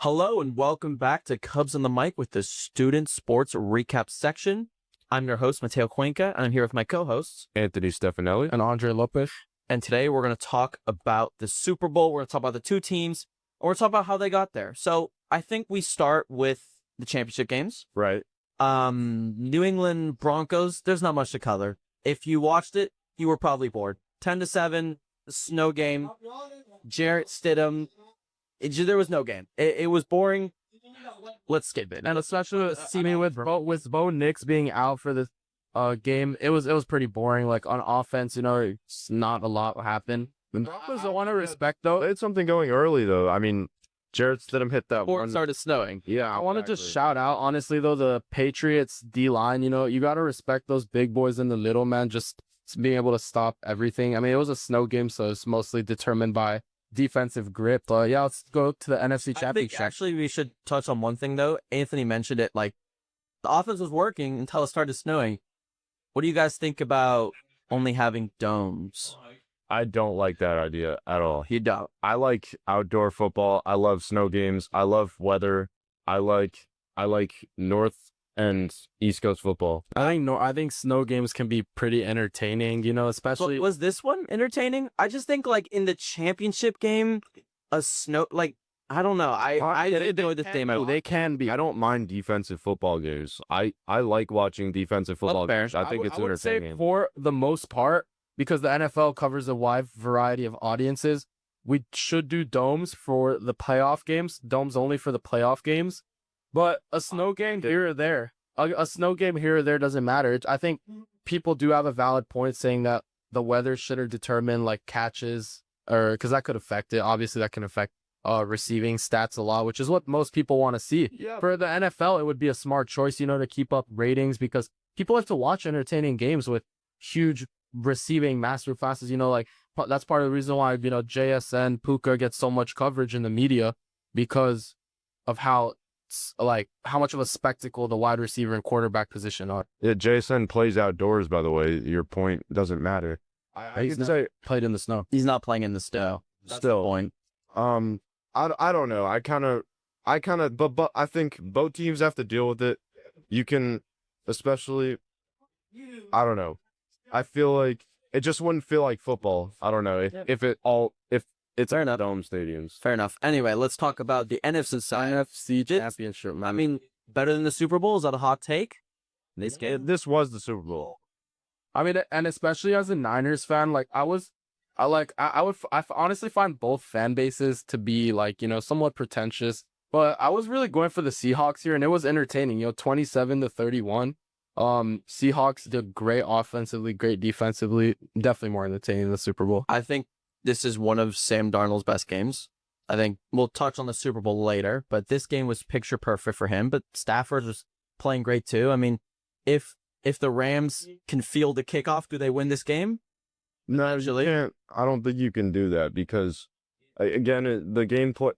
Hello and welcome back to Cubs on the Mic with the Student Sports Recap section. I'm your host, Mateo Cuenca, and I'm here with my co-hosts, Anthony Stefanelli and Andre Lopez. And today we're going to talk about the Super Bowl. We're going to talk about the two teams, and we're going to talk about how they got there. So I think we start with the championship games. Right. New England Broncos, there's not much to color. If you watched it, you were probably bored. 10-7, the snow game, Jarrett Stidham. There was no game. It was boring. Let's skip it. And especially with Bo Nix being out for this game, it was pretty boring. Like on offense, it's not a lot happened. The Broncos don't want to respect though. They had something going early though. I mean, Jarrett Stidham hit that before one. It started snowing. Yeah, I want to just shout out, honestly though, the Patriots D line. You got to respect those big boys and the little man just being able to stop everything. I mean, it was a snow game, so it's mostly determined by defensive grip. Yeah, let's go to the NFC Championship. I think actually we should touch on one thing though. Anthony mentioned it. Like the offense was working until it started snowing. What do you guys think about only having domes? I don't like that idea at all. You don't. I like outdoor football. I love snow games. I love weather. I like North and East Coast football. I think snow games can be pretty entertaining, especially. But was this one entertaining? I just think like in the championship game, a snow I don't know. I enjoyed this game. They can be. I don't mind defensive football games. I like watching defensive football games. I think it's entertaining. Say for the most part, because the NFL covers a wide variety of audiences, we should do domes for the playoff games. Domes only for the playoff games. But a snow game here or there, a snow game here or there doesn't matter. I think people do have a valid point saying that the weather should determine like catches, or because that could affect it. Obviously, that can affect receiving stats a lot, which is what most people want to see. Yeah. For the NFL, it would be a smart choice, to keep up ratings because people have to watch entertaining games with huge receiving master classes. Like that's part of the reason why JSN Puka gets so much coverage in the media because of how much of a spectacle the wide receiver and quarterback position are. Yeah, JSN plays outdoors, by the way. Your point doesn't matter. He's not played in the snow. He's not playing in the snow. That's Still, the point. I don't know. But I think both teams have to deal with it. You can, especially, I don't know. I feel like it just wouldn't feel like football. I don't know if it's Fair enough. dome stadiums. Fair enough. Anyway, let's talk about the NFC side. NFC Championship. I mean, better than the Super Bowl? Is that a hot take? This was the Super Bowl. I mean, and especially as a Niners fan, I would honestly find both fan bases to be somewhat pretentious, but I was really going for the Seahawks here, and it was entertaining. 27-31. Seahawks did great offensively, great defensively. Definitely more entertaining than the Super Bowl. I think this is one of Sam Darnold's best games. I think we'll touch on the Super Bowl later, but this game was picture perfect for him. But Stafford was playing great too. I mean, if the Rams can field a kickoff, do they win this game? No, you can't. I don't think you can do that because, again, the game play.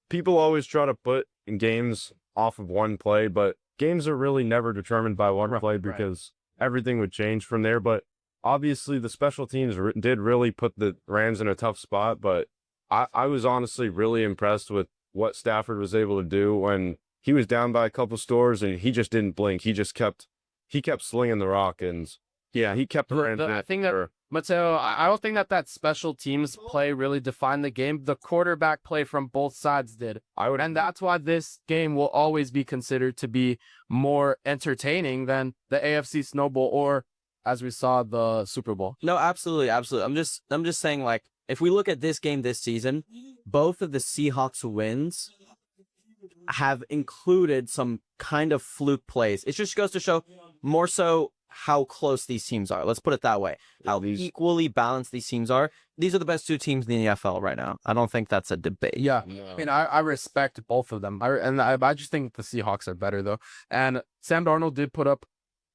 People always try to put games off of one play, but games are really never determined by one play because everything would change from there. But obviously, the special teams did really put the Rams in a tough spot. But I was honestly really impressed with what Stafford was able to do when he was down by a couple scores and he just didn't blink. He kept slinging the rock and. Yeah, he kept I think that Mateo, I don't think that special teams play really defined the game. The quarterback play from both sides did. And that's why this game will always be considered to be more entertaining than the AFC Snowball or, as we saw, the Super Bowl. No, absolutely. I'm just saying, if we look at this game this season, both of the Seahawks wins have included some kind of fluke plays. It just goes to show more so how close these teams are. Let's put it that way. How equally balanced these teams are. These are the best two teams in the NFL right now. I don't think that's a debate. Yeah. No. I mean, I respect both of them. I just think the Seahawks are better, though. And Sam Darnold did put up,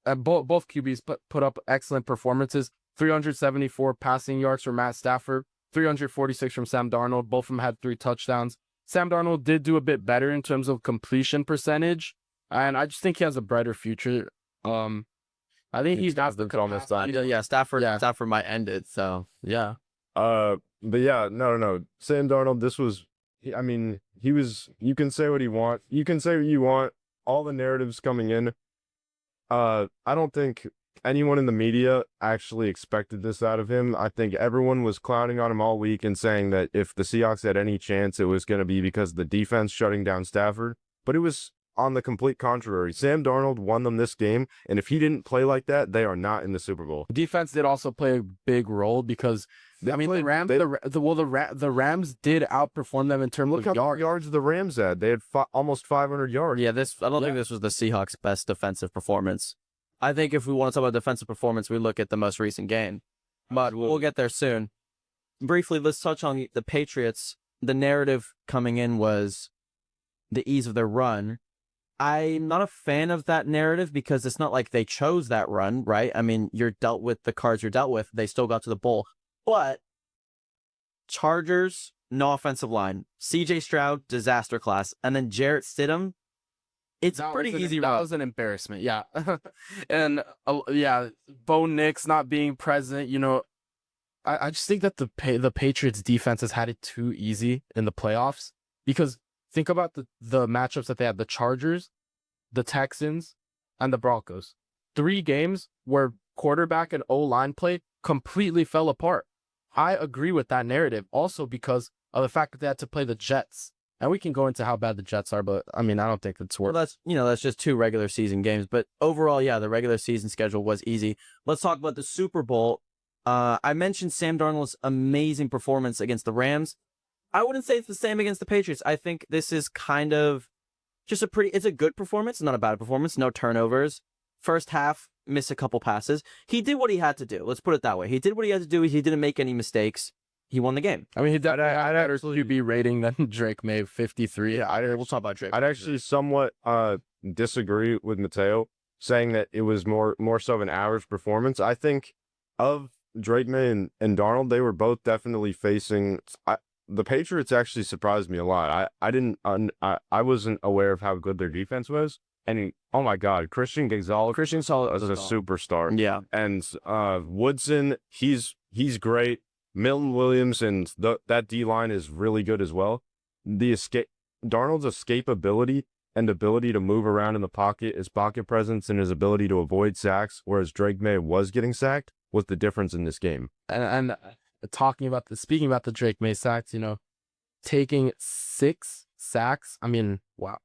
both QBs put up excellent performances. 374 passing yards from Matt Stafford, 346 from Sam Darnold. Both of them had 3 touchdowns. Sam Darnold did do a bit better in terms of completion percentage, and I just think he has a brighter future. I think he's not the on this side. Yeah, Stafford might end it. So yeah. But yeah, no. Sam Darnold, this was I mean, he was. You can say what you want. You can say what you want. All the narratives coming in. I don't think anyone in the media actually expected this out of him. I think everyone was clowning on him all week and saying that if the Seahawks had any chance, it was going to be because of the defense shutting down Stafford. But it was on the complete contrary. Sam Darnold won them this game, and if he didn't play like that, they are not in the Super Bowl. Defense did also play a big role because I mean the Rams, the Rams did outperform them in terms Look of how yards. many yards the Rams had. They had almost 500 yards. Yeah, I don't think this was the Seahawks' best defensive performance. I think if we want to talk about defensive performance, we look at the most recent game. But we'll get there soon. Briefly, let's touch on the Patriots. The narrative coming in was the ease of their run. I'm not a fan of that narrative because it's not like they chose that run, right? I mean, you're dealt with the cards you're dealt with. They still got to the bowl. But Chargers, no offensive line. CJ Stroud, disaster class. And then Jarrett Stidham, it's pretty easy. That was an embarrassment, yeah. And yeah, Bo Nix not being present, you know, I just think that the Patriots defense has had it too easy in the playoffs because think about the matchups that they had: the Chargers, the Texans, and the Broncos. 3 games where quarterback and O-line play completely fell apart. I agree with that narrative also because of the fact that they had to play the Jets. And we can go into how bad the Jets are, but I mean, I don't think it's worth. Well, that's just 2 regular season games. But overall, yeah, the regular season schedule was easy. Let's talk about the Super Bowl. I mentioned Sam Darnold's amazing performance against the Rams. I wouldn't say it's the same against the Patriots. I think this is kind of just it's a good performance, not a bad performance. No turnovers. First half, missed a couple passes. He did what he had to do. Let's put it that way. He did what he had to do. He didn't make any mistakes. He won the game. I mean, he had better QB rating than Drake May, 53. Yeah, we'll talk about Drake. I'd actually somewhat disagree with Mateo, saying that it was more so of an average performance. I think of Drake May and Darnold, they were both definitely facing. The Patriots actually surprised me a lot. I wasn't aware of how good their defense was. And oh my God, Christian Gonzalez is a superstar. Yeah. And Woodson, he's great. Milton Williams and that D line is really good as well. Darnold's escapability and ability to move around in the pocket, his pocket presence, and his ability to avoid sacks, whereas Drake May was getting sacked, was the difference in this game. And speaking about the Drake May sacks, you know, taking 6 sacks. I mean, wow,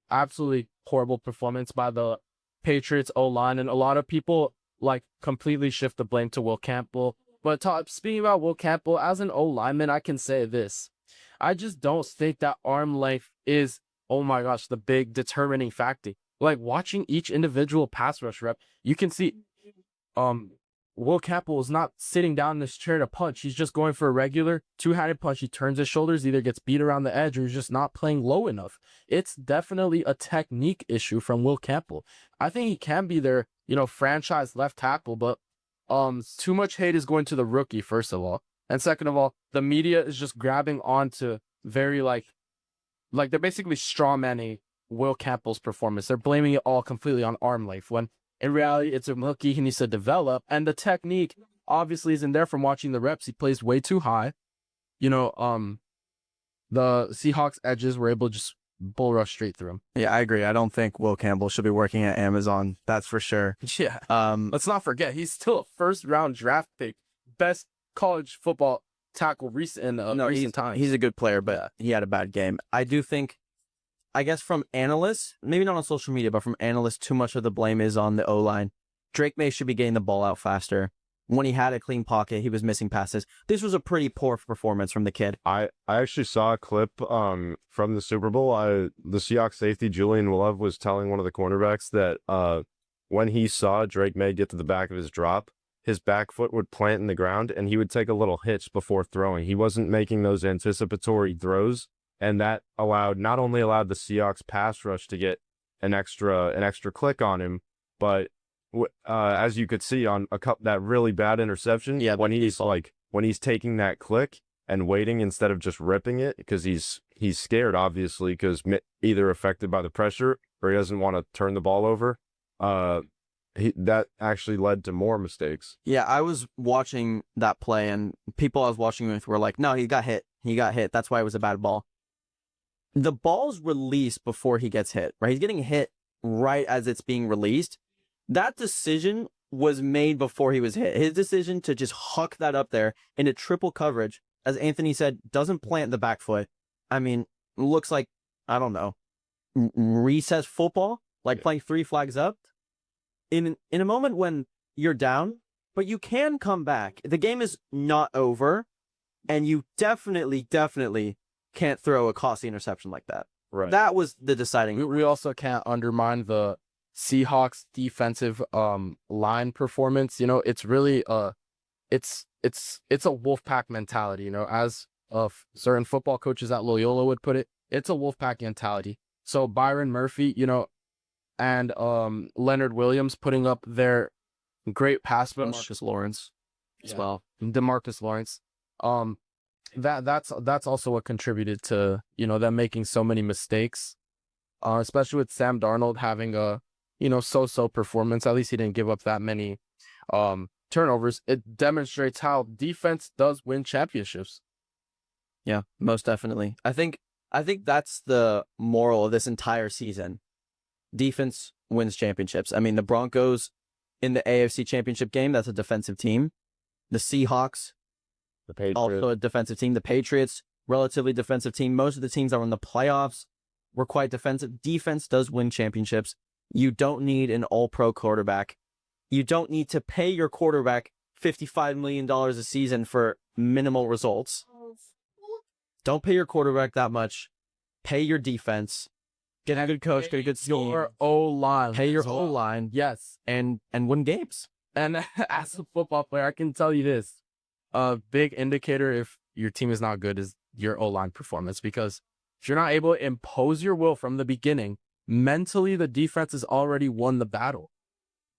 absolutely horrible performance by the Patriots O-line, and a lot of people like completely shift the blame to Will Campbell. But speaking about Will Campbell, as an O-lineman, I can say this. I just don't think that arm length is, oh my gosh, the big determining factor. Like, watching each individual pass rush rep, you can see Will Campbell is not sitting down in this chair to punch. He's just going for a regular 2-handed punch. He turns his shoulders, either gets beat around the edge or he's just not playing low enough. It's definitely a technique issue from Will Campbell. I think he can be their, you know, franchise left tackle, but too much hate is going to the rookie, first of all. And second of all, the media is just grabbing onto very like they're basically strawmanning Will Campbell's performance. They're blaming it all completely on arm length when in reality it's a rookie he needs to develop, and the technique obviously isn't there from watching the reps. He plays way too high. You know, the Seahawks edges were able to just bull rush straight through him. Yeah, I agree. I don't think Will Campbell should be working at Amazon. That's for sure. Yeah. Let's not forget, he's still a first-round draft pick. Best college football tackle recent times. He's a good player, but he had a bad game. I do think, I guess from analysts, maybe not on social media, but from analysts, too much of the blame is on the O-line. Drake May should be getting the ball out faster. When he had a clean pocket, he was missing passes. This was a pretty poor performance from the kid. I actually saw a clip from the Super Bowl. The Seahawks safety Julian Love was telling one of the cornerbacks that when he saw Drake May get to the back of his drop, his back foot would plant in the ground and he would take a little hitch before throwing. He wasn't making those anticipatory throws, and that not only allowed the Seahawks pass rush to get an extra click on him, but as you could see on that really bad interception, when he's taking that click and waiting instead of just ripping it because he's scared, obviously, because either affected by the pressure or he doesn't want to turn the ball over. That actually led to more mistakes. Yeah, I was watching that play, and people I was watching with were like, "No, he got hit. He got hit. That's why it was a bad ball." the ball's released before he gets hit, right? He's getting hit right as it's being released. That decision was made before he was hit. His decision to just huck that up there into triple coverage, as Anthony said, doesn't plant the back foot. I mean, looks like, I don't know, recess football, like playing 3 flags up. In a moment when you're down, but you can come back. The game is not over, and you definitely can't throw a costly interception like that. Right. That was the deciding. We also can't undermine the Seahawks defensive line performance. You know, it's really it's a Wolfpack mentality, you know, as certain football coaches at Loyola would put it. It's a Wolfpack mentality. So Byron Murphy, you know, and Leonard Williams putting up their great pass rush. Marcus Lawrence as well. DeMarcus Lawrence. That's also what contributed to, you know, them making so many mistakes. Especially with Sam Darnold having a, you know, so-so performance. At least he didn't give up that many turnovers. It demonstrates how defense does win championships. Yeah, most definitely. I think that's the moral of this entire season. Defense wins championships. I mean, the Broncos in the AFC Championship game, that's a defensive team. The Seahawks, The Patriots. also a defensive team. The Patriots, relatively defensive team. Most of the teams that were in the playoffs were quite defensive. Defense does win championships. You don't need an all-pro quarterback. You don't need to pay your quarterback $55 million a season for minimal results. Don't pay your quarterback that much. Pay your defense. Get a good coach, get a good scheme. Your O-line. Pay your O-line. Yes. And win games. And as a football player, I can tell you this. A big indicator if your team is not good is your O-line performance. Because if you're not able to impose your will from the beginning, mentally the defense has already won the battle.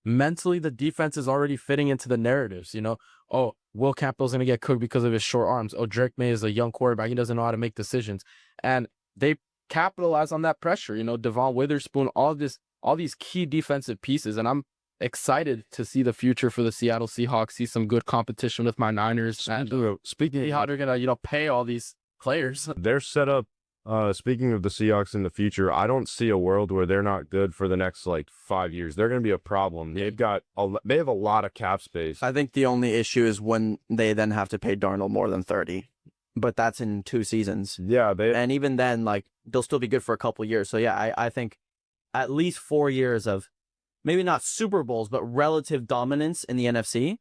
Mentally, the defense is already fitting into the narratives, you know? Oh, Will Campbell's going to get cooked because of his short arms. Oh, Drake May is a young quarterback. He doesn't know how to make decisions. And they capitalize on that pressure, you know? Devon Witherspoon, all these key defensive pieces. And I'm excited to see the future for the Seattle Seahawks, see some good competition with my Niners. And Speaking see how they're going to, you know, pay all these players. they're set up. Speaking of the Seahawks in the future, I don't see a world where they're not good for the next like 5 years. They're going to be a problem. They have a lot of cap space. I think the only issue is when they then have to pay Darnold more than 30. But that's in 2 seasons. Yeah, And even then, like, they'll still be good for a couple years. So yeah, I think at least 4 years of maybe not Super Bowls, but relative dominance in the NFC,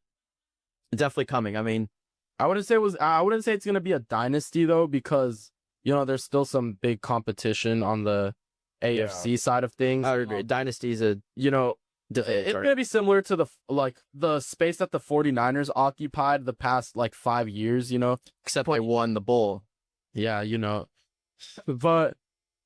definitely coming. I mean, I wouldn't say it's going to be a dynasty though, because, you know, there's still some big competition on the AFC side of things. I agree. Dynasty is a, You know, it's going to be similar to the space that the 49ers occupied the past like 5 years, you know. except they won the bowl. Yeah, you know. But,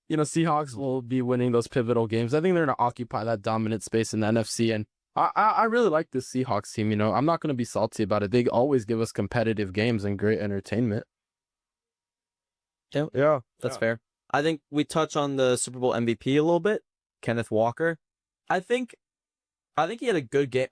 you know, Seahawks will be winning those pivotal games. I think they're going to occupy that dominant space in the NFC. And I really like this Seahawks team, you know. I'm not going to be salty about it. They always give us competitive games and great entertainment. Yeah, That's fair. I think we touch on the Super Bowl MVP a little bit, Kenneth Walker. I think he had a good game.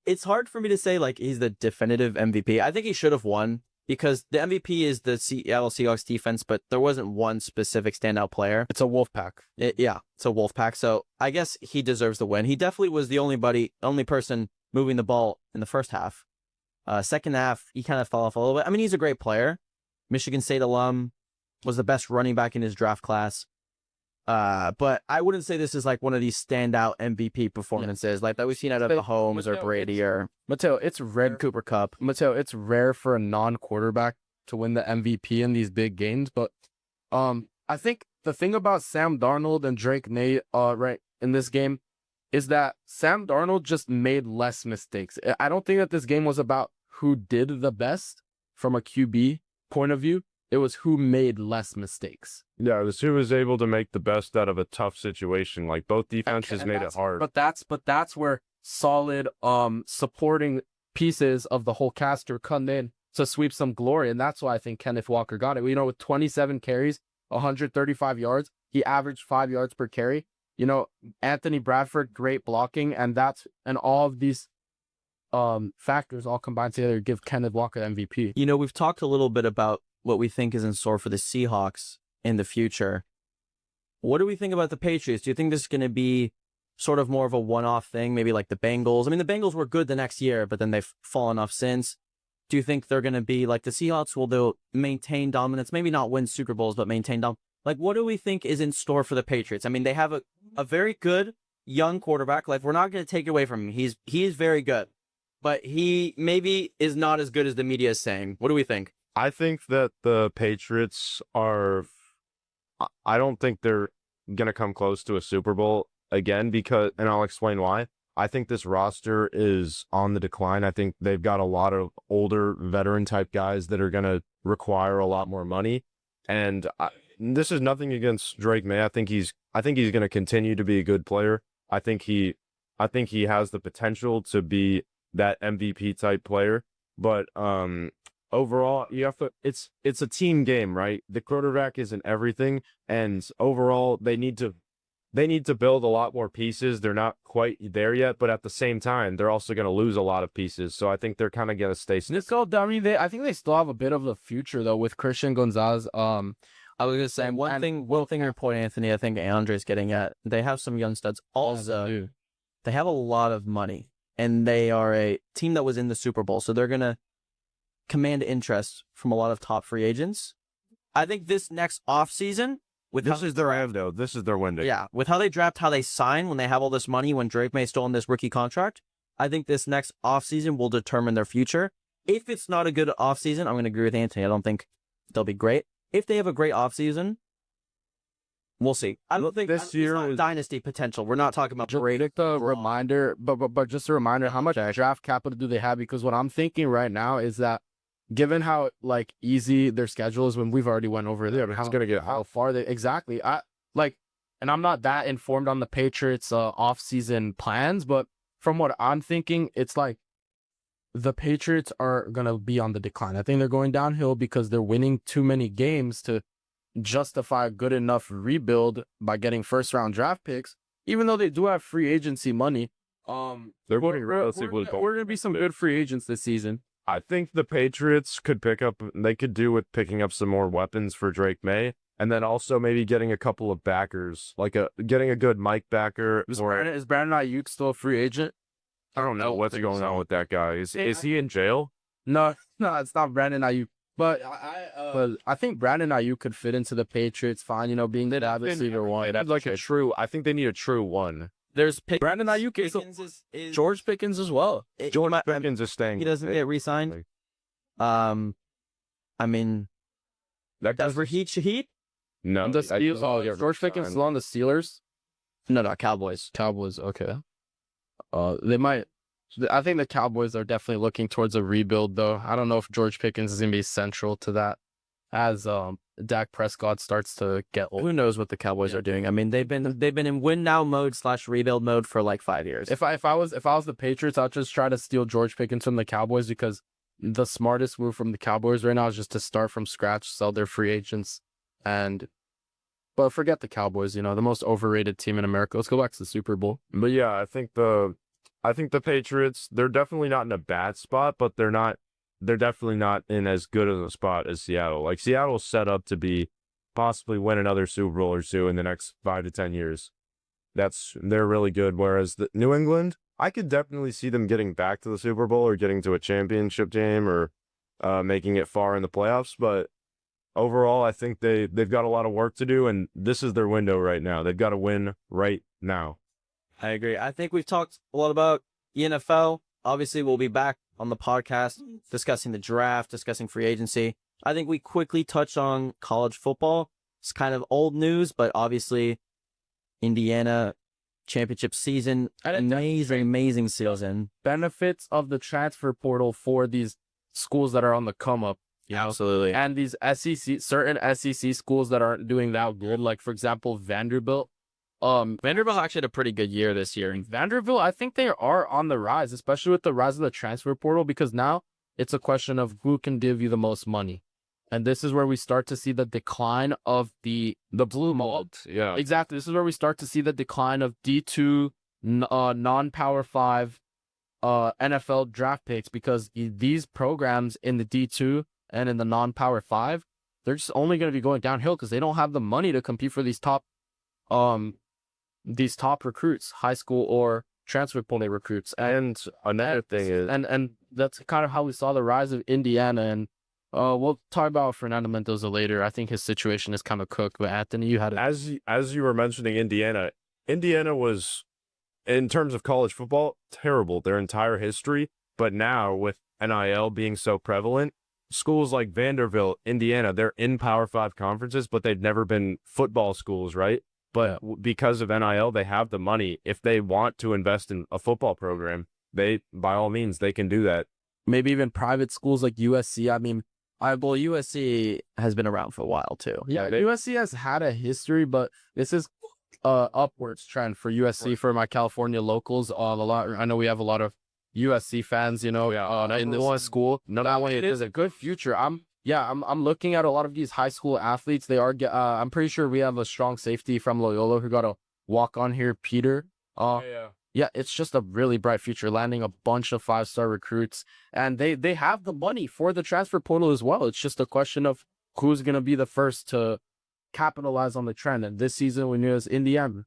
It's hard for me to say like he's the definitive MVP. I think he should have won because the MVP is the Seattle Seahawks defense, but there wasn't one specific standout player. It's a wolf pack. Yeah, it's a wolf pack. So I guess he deserves the win. He definitely was the only person moving the ball in the first half. Second half, he kind of fell off a little bit. I mean, he's a great player. Michigan State alum, was the best running back in his draft class. But I wouldn't say this is like one of these standout MVP performances like that we've seen out of Mahomes or Brady or Mateo, it's red Cooper Cup. Mateo, it's rare for a non-quarterback to win the MVP in these big games, but I think the thing about Sam Darnold and Drake May right in this game is that Sam Darnold just made less mistakes. I don't think that this game was about who did the best from a QB point of view. It was who made less mistakes. Yeah, it was who was able to make the best out of a tough situation. Like both defenses made it hard. But that's where solid supporting pieces of the whole caster come in to sweep some glory. And that's why I think Kenneth Walker got it. You know, with 27 carries, 135 yards, he averaged 5 yards per carry. You know, Anthony Bradford, great blocking, and all of these factors all combined together give Kenneth Walker MVP. You know, we've talked a little bit about what we think is in store for the Seahawks in the future. What do we think about the Patriots? Do you think this is going to be sort of more of a one-off thing, maybe like the Bengals? I mean, the Bengals were good the next year, but then they've fallen off since. Do you think they're going to be like the Seahawks? Will they maintain dominance? Maybe not win Super Bowls, but maintain dominance. Like, what do we think is in store for the Patriots? I mean, they have a very good young quarterback. Like, we're not going to take it away from him. He is very good, but he maybe is not as good as the media is saying. What do we think? I think that the Patriots are. I don't think they're gonna come close to a Super Bowl again and I'll explain why. I think this roster is on the decline. I think they've got a lot of older veteran type guys that are gonna require a lot more money. And this is nothing against Drake May. I think he's gonna continue to be a good player. I think he has the potential to be that MVP type player. But overall, it's a team game, right? The quarterback isn't everything, and overall they need to build a lot more pieces. They're not quite there yet, but at the same time, they're also going to lose a lot of pieces. So I think they're kind of going to stay. I mean, I think they still have a bit of the future though with Christian Gonzalez. I was gonna say one thing your point, Anthony. I think Andre's getting at. They have some young studs. Also, they have a lot of money, and they are a team that was in the Super Bowl, so they're gonna command interest from a lot of top free agents. I think this next offseason, This is their window. This is their window. Yeah, with how they draft, how they sign, when they have all this money, when Drake May still on this rookie contract, I think this next offseason will determine their future. If it's not a good offseason, I'm going to agree with Anthony. I don't think they'll be great. If they have a great offseason, we'll see. I don't think this year is dynasty potential. We're not talking about great. Just a reminder, but just a reminder, how much draft capital do they have? Because what I'm thinking right now is that, given how like easy their schedule is, when we've already went over there, but how far they exactly. And I'm not that informed on the Patriots off-season plans, but from what I'm thinking, it's like the Patriots are gonna be on the decline. I think they're going downhill because they're winning too many games to justify a good enough rebuild by getting first-round draft picks. Even though they do have free agency money, They're we're gonna be some good free agents this season. I think the Patriots could do with picking up some more weapons for Drake May, and then also maybe getting a couple of backers, getting a good Mike backer. Is Brandon Ayuk still a free agent? I don't know what's going on with that guy. Is he in jail? No, it's not Brandon Ayuk. But I think Brandon Ayuk could fit into the Patriots fine. You know, being the wide receiver one. I think they need a true one. There's Brandon Ayuk is George Pickens as well. George Pickens is staying. He doesn't get re-signed. I mean, does Raheem Shaheed? No. The Steelers. George Pickens still on the Steelers? No, Cowboys. Cowboys. Okay. They might. I think the Cowboys are definitely looking towards a rebuild, though. I don't know if George Pickens is gonna be central to that, as Dak Prescott starts to get old. Who knows what the Cowboys are doing? I mean, they've been in win now mode / rebuild mode for like 5 years. If I was the Patriots, I'd just try to steal George Pickens from the Cowboys, because the smartest move from the Cowboys right now is just to start from scratch, sell their free agents, but forget the Cowboys. You know, the most overrated team in America. Let's go back to the Super Bowl. But yeah, I think the Patriots, they're definitely not in a bad spot, but they're definitely not in as good of a spot as Seattle. Like, Seattle's set up to possibly win another Super Bowl or two in the next 5 to 10 years. They're really good. Whereas the New England, I could definitely see them getting back to the Super Bowl or getting to a championship game or making it far in the playoffs. But overall, I think they've got a lot of work to do, and this is their window right now. They've got to win right now. I agree. I think we've talked a lot about the NFL. Obviously, we'll be back on the podcast discussing the draft, discussing free agency. I think we quickly touched on college football. It's kind of old news, but obviously, Indiana championship season, amazing season. Benefits of the transfer portal for these schools that are on the come up. Yeah, absolutely. And these certain SEC schools that aren't doing that good, like for example, Vanderbilt. Vanderbilt actually had a pretty good year this year. Vanderbilt, I think they are on the rise, especially with the rise of the transfer portal, because now it's a question of who can give you the most money. And this is where we start to see the decline of the blue mold. Yeah. Exactly. This is where we start to see the decline of D2 non-Power 5 NFL draft picks, because these programs in the D2 and in the non-Power 5, they're just only going to be going downhill because they don't have the money to compete for these top recruits, high school or transfer portal recruits. And another thing is, And that's kind of how we saw the rise of Indiana. And we'll talk about Fernando Mendoza later. I think his situation is kind of cooked. But Anthony, you had it. as you were mentioning Indiana was, in terms of college football, terrible their entire history. But now with NIL being so prevalent, schools like Vanderbilt, Indiana, they're in Power 5 conferences, but they've never been football schools, right? But because of NIL, they have the money. If they want to invest in a football program, they, by all means, they can do that. Maybe even private schools like USC. I mean, Well, USC has been around for a while too. yeah, USC has had a history, but this is upwards trend for USC for my California locals. I know we have a lot of USC fans, in this school. No, That way, it is a good future. I'm looking at a lot of these high school athletes. They are. I'm pretty sure we have a strong safety from Loyola who got a walk on here, Peter. Yeah, it's just a really bright future. Landing a bunch of 5-star recruits, and they have the money for the transfer portal as well. It's just a question of who's gonna be the first to capitalize on the trend. And this season, we knew it was Indiana.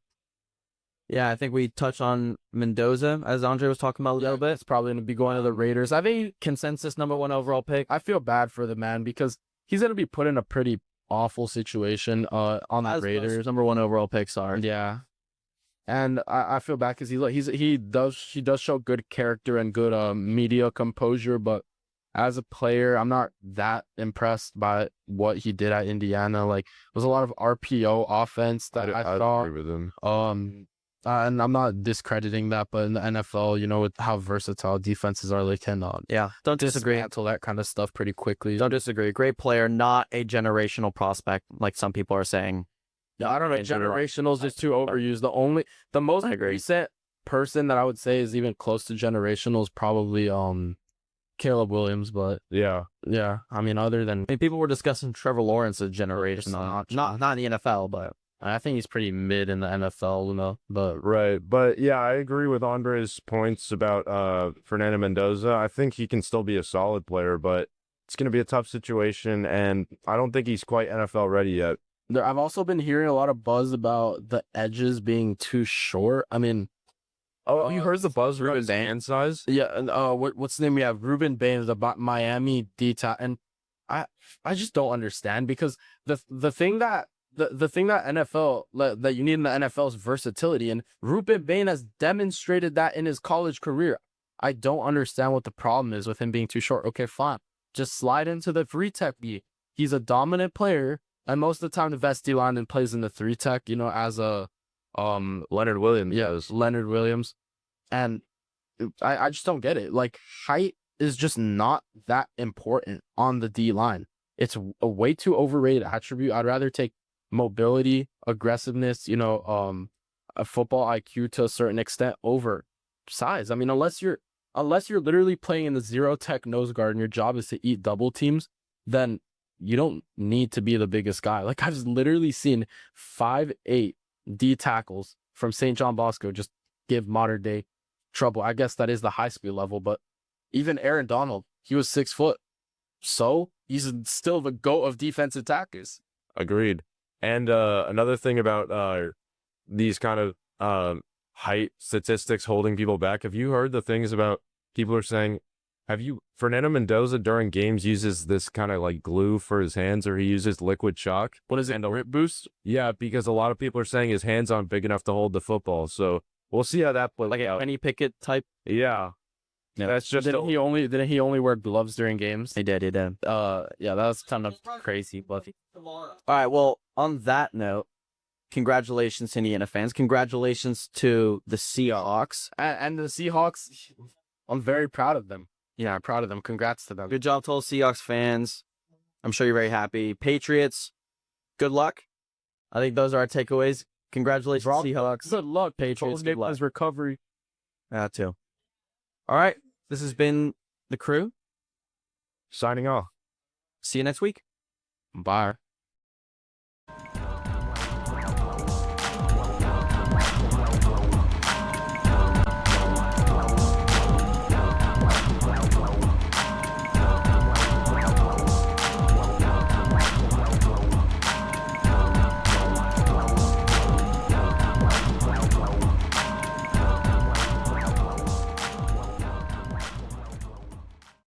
Yeah, I think we touched on Mendoza, as Andre was talking about a little bit. It's probably gonna be going to the Raiders. I think Consensus #1 overall pick. I feel bad for the man because he's gonna be put in a pretty awful situation on the As Raiders. most #1 overall picks are. Yeah, and I feel bad because he does show good character and good media composure, but as a player, I'm not that impressed by what he did at Indiana. Like, there was a lot of RPO offense that I saw. agree with him. And I'm not discrediting that, but in the NFL, with how versatile defenses are, they can Yeah, don't disagree. dismantle that kind of stuff pretty quickly. Don't disagree. Great player, not a generational prospect like some people are saying. Yeah, I don't know. in general. Generational is just too overused. The most I agree. recent person that I would say is even close to generational is probably Caleb Williams. But Yeah. yeah, I mean, other than I mean, people were discussing Trevor Lawrence as generational, not- not in the NFL, but I think he's pretty mid in the NFL, but Right. But yeah, I agree with Andre's points about Fernando Mendoza. I think he can still be a solid player, but it's going to be a tough situation, and I don't think he's quite NFL ready yet. I've also been hearing a lot of buzz about the edges being too short. I mean, You heard the buzz about his hand size? yeah, and what's the name? We have Ruben Bain, the Miami D-tack, and I just don't understand because the thing that NFL that you need in the NFL is versatility, and Ruben Bain has demonstrated that in his college career. I don't understand what the problem is with him being too short. Okay, fine, just slide into the 3-tech. He's a dominant player, and most of the time the Vesti lineman plays in the 3-tech. As a Leonard Williams. yeah, Leonard Williams. And I just don't get it. Like, height is just not that important on the D line. It's a way too overrated attribute. I'd rather take mobility, aggressiveness, a football IQ to a certain extent over size. I mean, unless you're literally playing in the 0-tech nose guard and your job is to eat double teams, then you don't need to be the biggest guy. Like, I've literally seen 5'8" D tackles from St. John Bosco just give modern day trouble. I guess that is the high speed level, but even Aaron Donald, he was 6 foot. So he's still the GOAT of defensive tackles. Agreed. And another thing about these kind of height statistics holding people back, have you heard the things about people are saying, Fernando Mendoza during games uses this kind of like glue for his hands, or he uses liquid chalk? What is it? And a Grip boost? Yeah, because a lot of people are saying his hands aren't big enough to hold the football. So we'll see how that plays like a out. Kenny Pickett type. Yeah. Yeah. That's just Didn't he only wear gloves during games? He did. Yeah, that was kind of crazy, but All right. Well, on that note, congratulations to Indiana fans. Congratulations to the Seahawks. and the Seahawks, I'm very proud of them. Yeah, I'm proud of them. Congrats to them. Good job to all Seahawks fans. I'm sure you're very happy. Patriots, good luck. I think those are our takeaways. Congratulations, Seahawks. Good luck, Patriots. Good luck. recovery. That too. All right. This has been the crew. signing off. See you next week. Bye.